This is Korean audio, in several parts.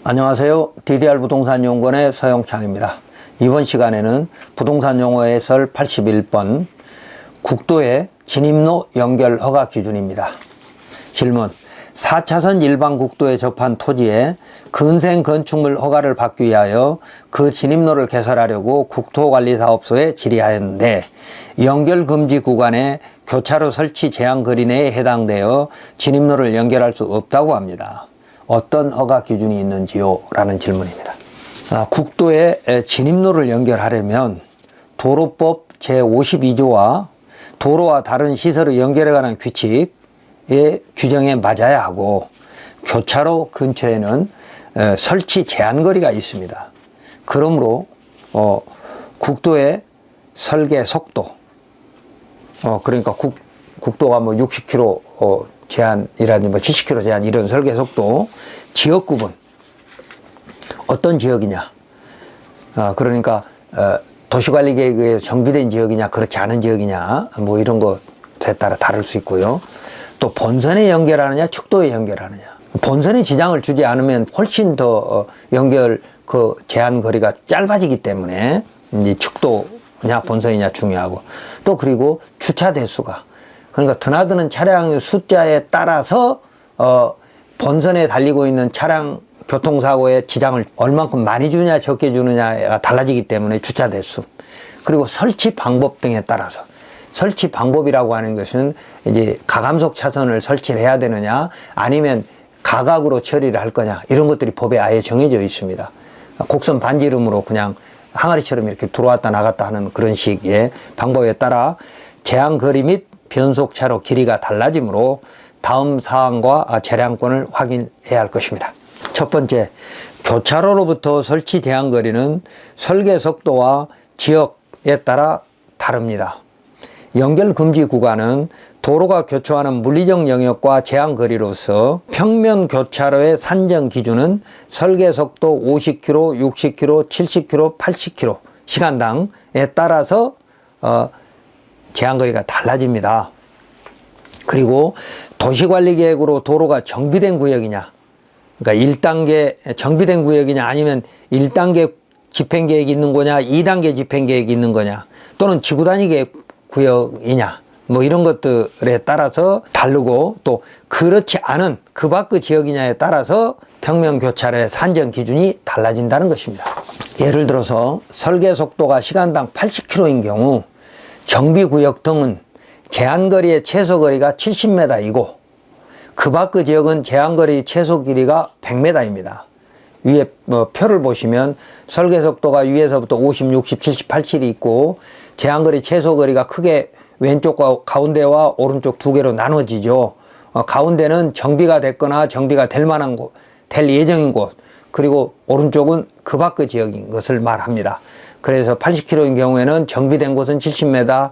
안녕하세요. DDR 부동산 연구원의 서영창입니다. 이번 시간에는 부동산 용어 해설 81번 국도의 진입로 연결 허가 기준입니다. 질문: 4차선 일반 국도에 접한 토지에 근생 건축물 허가를 받기 위하여 그 진입로를 개설하려고 국토관리사업소에 질의하였는데 연결 금지 구간에 교차로 설치 제한 거리 내에 해당되어 진입로를 연결할 수 없다고 합니다. 어떤 허가 기준이 있는지요? 라는 질문입니다. 국도에 진입로를 연결하려면 도로법 제52조와 도로와 다른 시설의 연결에 관한 규칙의 규정에 맞아야 하고, 교차로 근처에는 설치 제한거리가 있습니다. 그러므로 국도의 설계 속도, 그러니까 국도가 뭐 60km 제한이라든지 뭐 70km 제한, 이런 설계 속도, 지역 구분, 어떤 지역이냐, 그러니까 도시관리계획에 의해 정비된 지역이냐 그렇지 않은 지역이냐, 뭐 이런 것에 따라 다를 수 있고요. 또 본선에 연결하느냐 축도에 연결하느냐, 본선에 지장을 주지 않으면 훨씬 더 연결 그 제한 거리가 짧아지기 때문에 이제 축도냐 본선이냐 중요하고, 또 그리고 주차 대수가, 그러니까 드나드는 차량의 숫자에 따라서 본선에 달리고 있는 차량 교통사고의 지장을 얼만큼 많이 주느냐 적게 주느냐가 달라지기 때문에 주차 대수, 그리고 설치 방법 등에 따라서, 설치 방법이라고 하는 것은 이제 가감속 차선을 설치를 해야 되느냐 아니면 가각으로 처리를 할 거냐, 이런 것들이 법에 아예 정해져 있습니다. 곡선 반지름으로 그냥 항아리처럼 이렇게 들어왔다 나갔다 하는 그런 식의 방법에 따라 제한 거리 및 변속차로 길이가 달라지므로 다음 사항과 차량권을 확인해야 할 것입니다. 첫 번째, 교차로로부터 설치 제한 거리는 설계 속도와 지역에 따라 다릅니다. 연결 금지 구간은 도로가 교차하는 물리적 영역과 제한 거리로서 평면 교차로의 산정 기준은 설계 속도 50km, 60km, 70km, 80km 시간당에 따라서 제한거리가 달라집니다. 그리고 도시관리계획으로 도로가 정비된 구역이냐, 그러니까 1단계 정비된 구역이냐 아니면 1단계 집행계획이 있는 거냐 2단계 집행계획이 있는 거냐, 또는 지구단위 구역이냐, 뭐 이런 것들에 따라서 다르고, 또 그렇지 않은 그 밖의 지역이냐에 따라서 평면 교차로의 산정 기준이 달라진다는 것입니다. 예를 들어서 설계 속도가 시간당 80km인 경우 정비구역 등은 제한거리의 최소거리가 70m이고 그 밖의 지역은 제한거리 최소 길이가 100m입니다. 위에 표를 보시면 설계속도가 위에서부터 50, 60, 70, 80이 있고 제한거리 최소거리가 크게 왼쪽과 가운데와 오른쪽 두 개로 나눠지죠. 가운데는 정비가 됐거나 정비가 될 만한 곳, 될 예정인 곳, 그리고 오른쪽은 그 밖의 지역인 것을 말합니다. 그래서 80km인 경우에는 정비된 곳은 70m,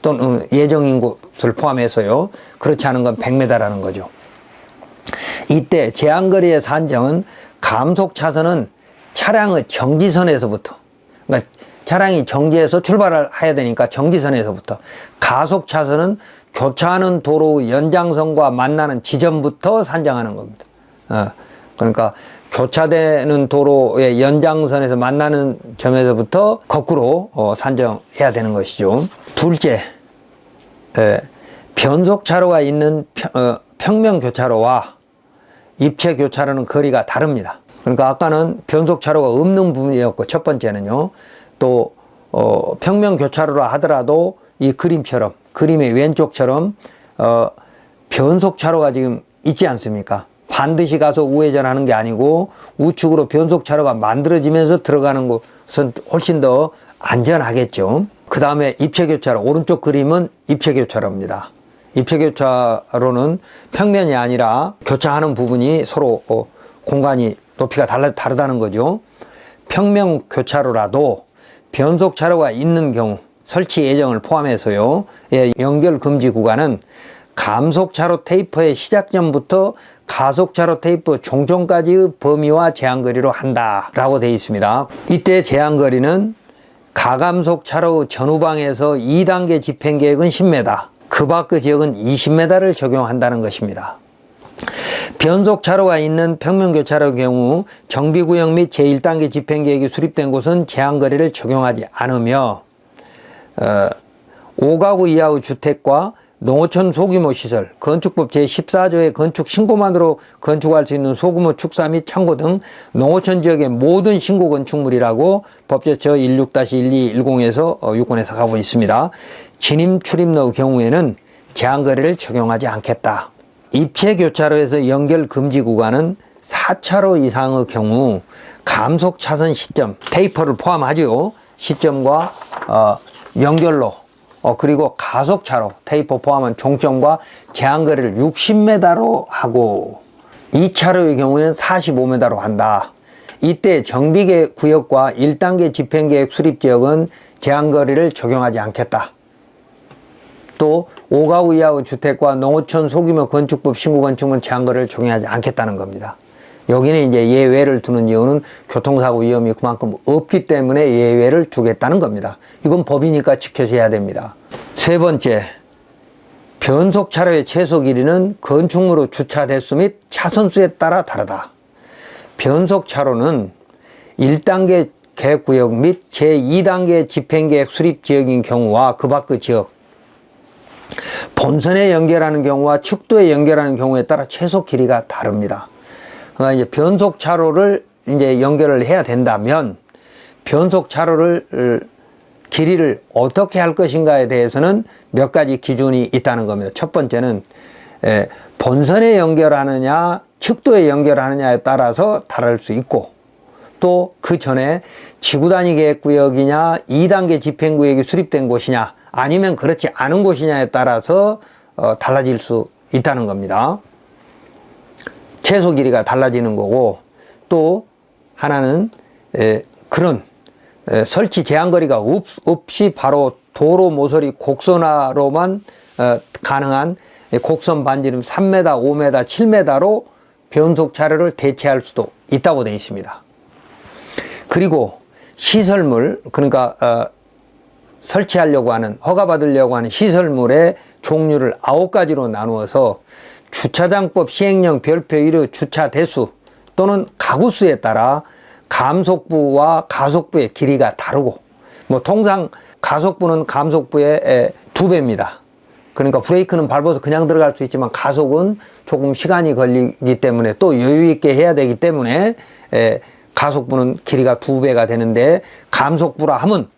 또는 예정인 곳을 포함해서요. 그렇지 않은 건 100m라는 거죠. 이때 제한거리의 산정은 감속 차선은 차량의 정지선에서부터, 그러니까 차량이 정지해서 출발을 해야 되니까 정지선에서부터, 가속 차선은 교차하는 도로의 연장선과 만나는 지점부터 산정하는 겁니다. 그러니까 교차되는 도로의 연장선에서 만나는 점에서부터 거꾸로 산정해야 되는 것이죠. 둘째, 변속차로가 있는 평면 교차로와 입체 교차로는 거리가 다릅니다. 그러니까 아까는 변속차로가 없는 부분이었고, 첫 번째는요, 또 평면 교차로라 하더라도 이 그림처럼, 그림의 왼쪽처럼 변속차로가 지금 있지 않습니까? 반드시 가서 우회전하는 게 아니고 우측으로 변속차로가 만들어지면서 들어가는 것은 훨씬 더 안전하겠죠. 그 다음에 입체교차로, 오른쪽 그림은 입체교차로입니다. 입체교차로는 평면이 아니라 교차하는 부분이 서로 공간이 높이가 다르다는 거죠. 평면 교차로라도 변속차로가 있는 경우 설치 예정을 포함해서요, 연결 금지 구간은 감속차로 테이프의 시작점부터 가속차로 테이프 종점까지의 범위와 제한거리로 한다라고 되어 있습니다. 이때 제한거리는 가감속 차로 전후방에서 2단계 집행계획은 10m, 그 밖의 지역은 20m를 적용한다는 것입니다. 변속차로가 있는 평면교차로의 경우 정비구역 및 제1단계 집행계획이 수립된 곳은 제한거리를 적용하지 않으며 5가구 이하의 주택과 농어촌 소규모 시설, 건축법 제14조의 건축 신고만으로 건축할 수 있는 소규모 축사 및 창고 등 농어촌 지역의 모든 신고 건축물이라고 법제처 16-1210에서 6권에서 가고 있습니다. 진입 출입로의 경우에는 제한거리를 적용하지 않겠다. 입체교차로에서 연결 금지 구간은 4차로 이상의 경우 감속 차선 시점, 테이퍼를 포함하죠. 시점과 연결로, 그리고 가속차로, 테이퍼 포함한 종점과 제한거리를 60m로 하고 2차로의 경우에는 45m로 한다. 이때 정비계 구역과 1단계 집행계획 수립지역은 제한거리를 적용하지 않겠다. 또 5가구 이하의 주택과 농어촌 소규모 건축법 신고 건축물 제한거리를 적용하지 않겠다는 겁니다. 여기는 이제 예외를 두는 이유는 교통사고 위험이 그만큼 없기 때문에 예외를 두겠다는 겁니다. 이건 법이니까 지켜져야 됩니다. 세 번째, 변속차로의 최소 길이는 건축물의 주차 대수 및 차선수에 따라 다르다. 변속차로는 1단계 계획구역 및 제2단계 집행계획 수립지역인 경우와 그 밖의 지역, 본선에 연결하는 경우와 축도에 연결하는 경우에 따라 최소 길이가 다릅니다. 그러니까 이제 변속차로를 이제 연결을 해야 된다면 변속차로를 길이를 어떻게 할 것인가에 대해서는 몇 가지 기준이 있다는 겁니다. 첫 번째는 본선에 연결하느냐 축도에 연결하느냐에 따라서 다를 수 있고, 또 그 전에 지구단위 계획구역이냐 2단계 집행구역이 수립된 곳이냐 아니면 그렇지 않은 곳이냐에 따라서 달라질 수 있다는 겁니다. 최소 길이가 달라지는 거고, 또 하나는 그런 설치 제한거리가 없이 바로 도로 모서리 곡선화로만 가능한 곡선 반지름 3m, 5m, 7m로 변속차로를 대체할 수도 있다고 되어 있습니다. 그리고 시설물, 그러니까 설치하려고 하는, 허가받으려고 하는 시설물의 종류를 9가지로 나누어서 주차장법 시행령 별표 1의 주차 대수 또는 가구수에 따라 감속부와 가속부의 길이가 다르고, 뭐 통상 가속부는 감속부의 2배입니다. 그러니까 브레이크는 밟아서 그냥 들어갈 수 있지만 가속은 조금 시간이 걸리기 때문에 또 여유 있게 해야 되기 때문에 가속부는 길이가 2배가 되는데, 감속부라 하면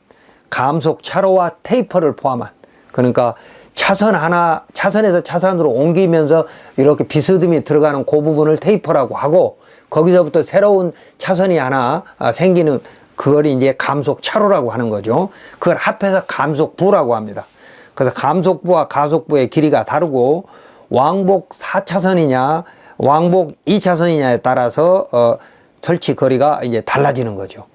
감속 차로와 테이퍼를 포함한, 그러니까 차선 하나, 차선에서 차선으로 옮기면서 이렇게 비스듬히 들어가는 그 부분을 테이퍼라고 하고, 거기서부터 새로운 차선이 하나 생기는 그걸 이제 감속 차로라고 하는 거죠. 그걸 합해서 감속부라고 합니다. 그래서 감속부와 가속부의 길이가 다르고, 왕복 4차선이냐 왕복 2차선이냐에 따라서 설치 거리가 이제 달라지는 거죠.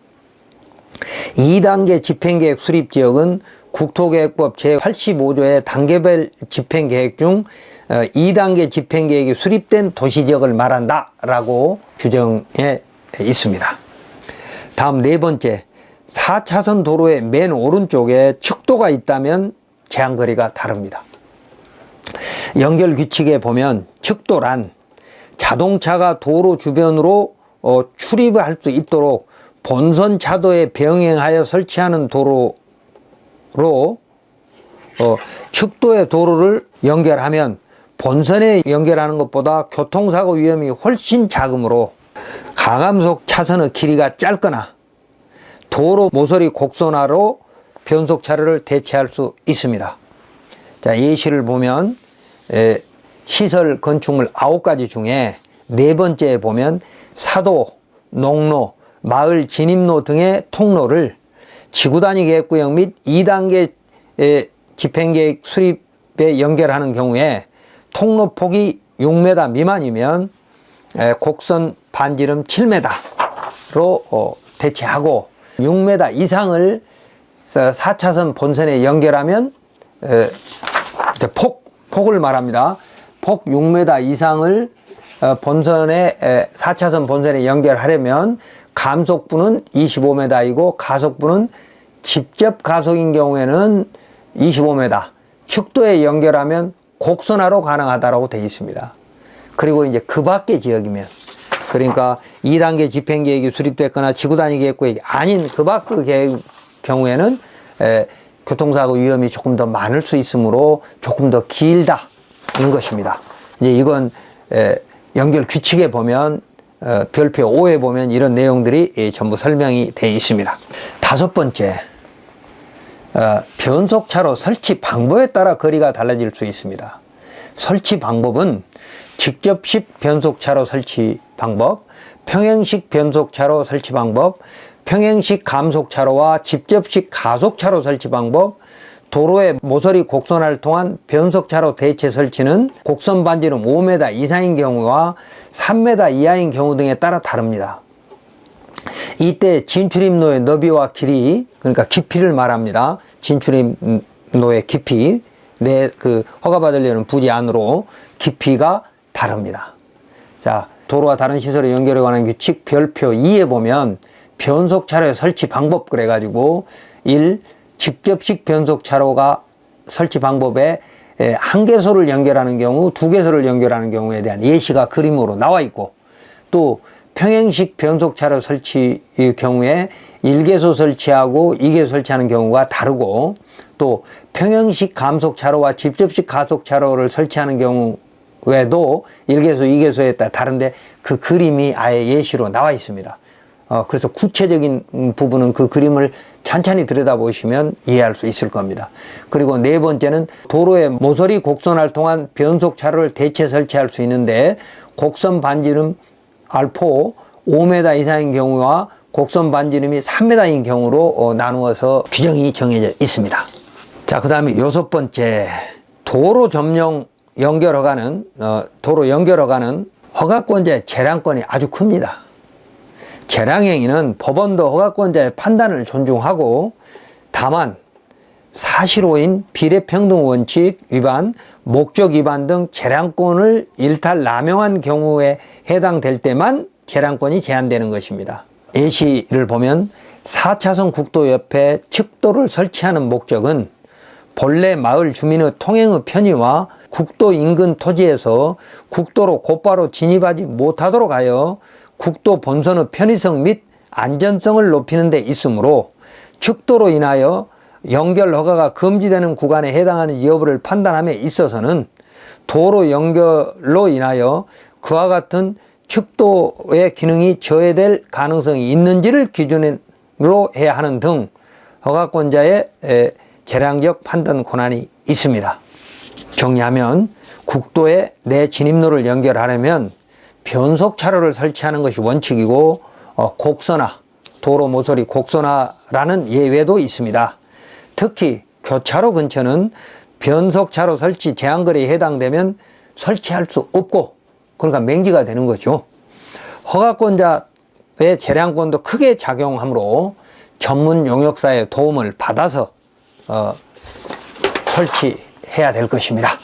2단계 집행계획 수립지역은 국토계획법 제85조의 단계별 집행계획 중 2단계 집행계획이 수립된 도시지역을 말한다 라고 규정에 있습니다. 다음 네 번째, 4차선 도로의 맨 오른쪽에 축도가 있다면 제한거리가 다릅니다. 연결 규칙에 보면 축도란 자동차가 도로 주변으로 출입할 수 있도록 본선 차도에 병행하여 설치하는 도로로 축도의 도로를 연결하면 본선에 연결하는 것보다 교통사고 위험이 훨씬 작으므로 가감속 차선의 길이가 짧거나 도로 모서리 곡선화로 변속차로를 대체할 수 있습니다. 자, 예시를 보면 시설 건축물 9가지 중에 네 번째에 보면 사도, 농로, 마을 진입로 등의 통로를 지구단위 계획구역 및 2단계 집행계획 수립에 연결하는 경우에 통로폭이 6m 미만이면 곡선 반지름 7m로 대체하고, 6m 이상을 4차선 본선에 연결하면 폭을 말합니다. 폭 6m 이상을 본선에 4차선 본선에 연결하려면 감속부는 25m이고 가속부는 직접 가속인 경우에는 25m, 축도에 연결하면 곡선화로 가능하다고 되어 있습니다. 그리고 이제 그 밖의 지역이면, 그러니까 2단계 집행계획이 수립됐거나 지구단위 계획구역이 아닌 그 밖의 계획 경우에는 교통사고 위험이 조금 더 많을 수 있으므로 조금 더 길다는 것입니다. 이제 이건 연결 규칙에 보면 별표 5에 보면 이런 내용들이 전부 설명이 되어 있습니다. 다섯 번째, 변속차로 설치 방법에 따라 거리가 달라질 수 있습니다. 설치 방법은 직접식 변속차로 설치 방법, 평행식 변속차로 설치 방법, 평행식 감속차로와 직접식 가속차로 설치 방법, 도로의 모서리 곡선화를 통한 변속차로 대체 설치는 곡선 반지름 5m 이상인 경우와 3m 이하인 경우 등에 따라 다릅니다. 이때 진출입로의 너비와 길이, 그러니까 깊이를 말합니다. 진출입로의 깊이, 그 허가받으려는 부지 안으로 깊이가 다릅니다. 자, 도로와 다른 시설의 연결에 관한 규칙 별표 2에 보면 변속차로의 설치 방법 그래가지고 1. 직접식 변속차로가 설치 방법에 한 개소를 연결하는 경우, 두 개소를 연결하는 경우에 대한 예시가 그림으로 나와 있고, 또 평행식 변속차로 설치의 경우에 1개소 설치하고 2개소 설치하는 경우가 다르고, 또 평행식 감속차로와 직접식 가속차로를 설치하는 경우에도 1개소, 2개소에 따라 다른데 그 그림이 아예 예시로 나와 있습니다. 그래서 구체적인 부분은 그 그림을 천천히 들여다보시면 이해할 수 있을 겁니다. 그리고 네 번째는 도로의 모서리 곡선화를 통한 변속차로를 대체 설치할 수 있는데, 곡선 반지름 알포 5m 이상인 경우와 곡선 반지름이 3m인 경우로 나누어서 규정이 정해져 있습니다. 자, 그 다음에 여섯 번째, 도로 점용 연결 허가는 허가권자의 재량권이 아주 큽니다. 재량행위는 법원도 허가권자의 판단을 존중하고, 다만 사실오인, 비례평등 원칙 위반, 목적 위반 등 재량권을 일탈 남용한 경우에 해당될 때만 재량권이 제한되는 것입니다. 예시를 보면 4차선 국도 옆에 측도를 설치하는 목적은 본래 마을 주민의 통행의 편의와 국도 인근 토지에서 국도로 곧바로 진입하지 못하도록 하여 국도 본선의 편의성 및 안전성을 높이는 데 있으므로, 측도로 인하여 연결 허가가 금지되는 구간에 해당하는지 여부를 판단함에 있어서는 도로 연결로 인하여 그와 같은 측도의 기능이 저해될 가능성이 있는지를 기준으로 해야 하는 등 허가권자의 재량적 판단 권한이 있습니다. 정리하면, 국도에 내 진입로를 연결하려면 변속차로를 설치하는 것이 원칙이고, 곡선화, 도로 모서리 곡선화라는 예외도 있습니다. 특히 교차로 근처는 변속차로 설치 제한거리에 해당되면 설치할 수 없고, 그러니까 맹지가 되는 거죠. 허가권자의 재량권도 크게 작용하므로 전문 용역사의 도움을 받아서 설치해야 될 것입니다.